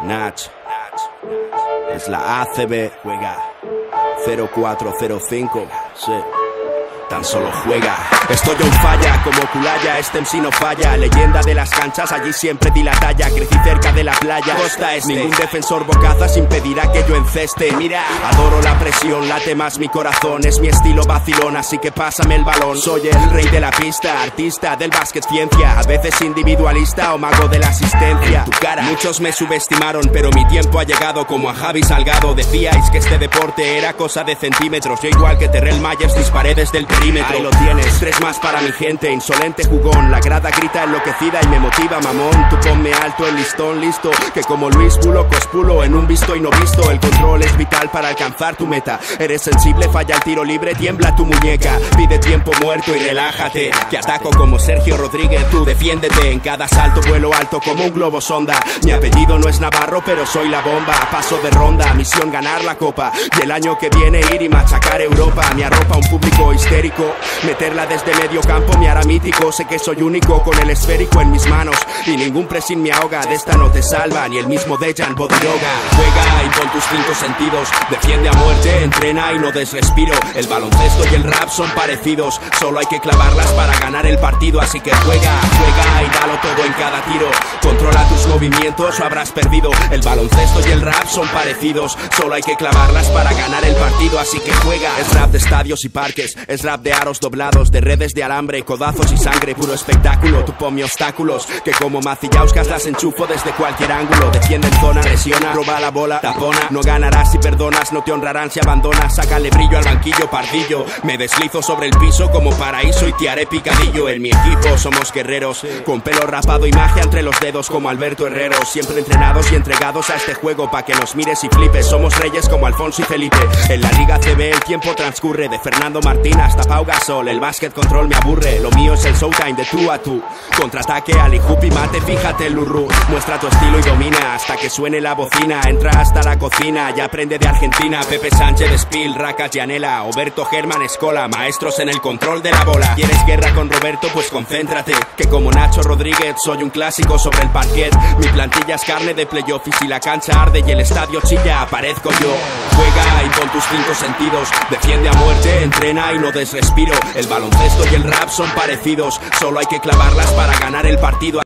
Nach, es la ACB, juega 0405, sí. Tan solo juega. Estoy on falla, como Culaya, este MC no falla. Leyenda de las canchas, allí siempre di la talla. Crecí cerca de la playa, costa este. Ningún defensor bocazas impedirá que yo enceste. Mira, adoro la presión, late más mi corazón. Es mi estilo vacilón, así que pásame el balón. Soy el rey de la pista, artista del básquet ciencia. A veces individualista o mago de la asistencia. Tu cara, muchos me subestimaron, pero mi tiempo ha llegado como a Javi Salgado. Decíais que este deporte era cosa de centímetros. Yo igual que Terrell Myers disparé desde el perímetro. Ahí lo tienes, 3 más para mi gente, insolente jugón. La grada grita enloquecida y me motiva, mamón. Tú ponme alto el listón, listo, que como Luis Bulo cospulo en un visto y no visto. El control es vital para alcanzar tu meta. Eres sensible, falla el tiro libre, tiembla tu muñeca. Pide tiempo muerto y relájate, que ataco como Sergio Rodríguez. Tú defiéndete, en cada salto vuelo alto como un globo sonda. Mi apellido no es Navarro, pero soy la bomba. Paso de ronda, misión ganar la copa. Y el año que viene ir y machacar Europa. Me arropa un público histérico. Meterla desde medio campo me hará mítico. Sé que soy único con el esférico en mis manos y ningún pressing me ahoga. De esta no te salva ni el mismo Dejan Bodiroga. Juega y con tus 5 sentidos, defiende a muerte, entrena y no des respiro. El baloncesto y el rap son parecidos, solo hay que clavarlas para ganar el partido. Así que juega y dalo todo en cada tiro. Controla tus movimientos o habrás perdido. El baloncesto y el rap son parecidos, solo hay que clavarlas para ganar el partido. Así que juega. Es rap de estadios y parques, es rap de aros doblados, de redes de alambre, codazos y sangre, puro espectáculo. Tú ponme obstáculos, que como Macillauskas las enchufo desde cualquier ángulo. Defiende en zona, presiona, roba la bola, tapona. No ganarás si perdonas, no te honrarán si abandonas. Sácale brillo al banquillo, pardillo. Me deslizo sobre el piso como paraíso y te haré picadillo. En mi equipo somos guerreros, con pelo rapado y magia entre los dedos como Alberto Herrero. Siempre entrenados y entregados a este juego pa' que nos mires y flipes. Somos reyes como Alfonso y Felipe. En la Liga CB el tiempo transcurre, de Fernando Martín hasta Pau Gasol. El básquet control me aburre, lo mío es el showtime de tú a tú. Contraataque, Ali Hupi mate, fíjate el Lurru. Muestra tu estilo y domina hasta que suene la bocina. Entra hasta la cocina, ya aprende de Argentina. Pepe Sánchez, Spiel, Racas, Yanela, Oberto, Germán, Escola. Maestros en el control de la bola. ¿Quieres guerra con Roberto? Pues concéntrate, que como Nacho Rodríguez soy un clásico sobre el parquet. Mi plantilla es carne de playoff y si la cancha arde y el estadio chilla, aparezco yo. Juega y con tus 5 sentidos, defiende a muerte, entrena y no des respiro. El baloncesto y el rap son parecidos, solo hay que clavarlas para ganar el partido.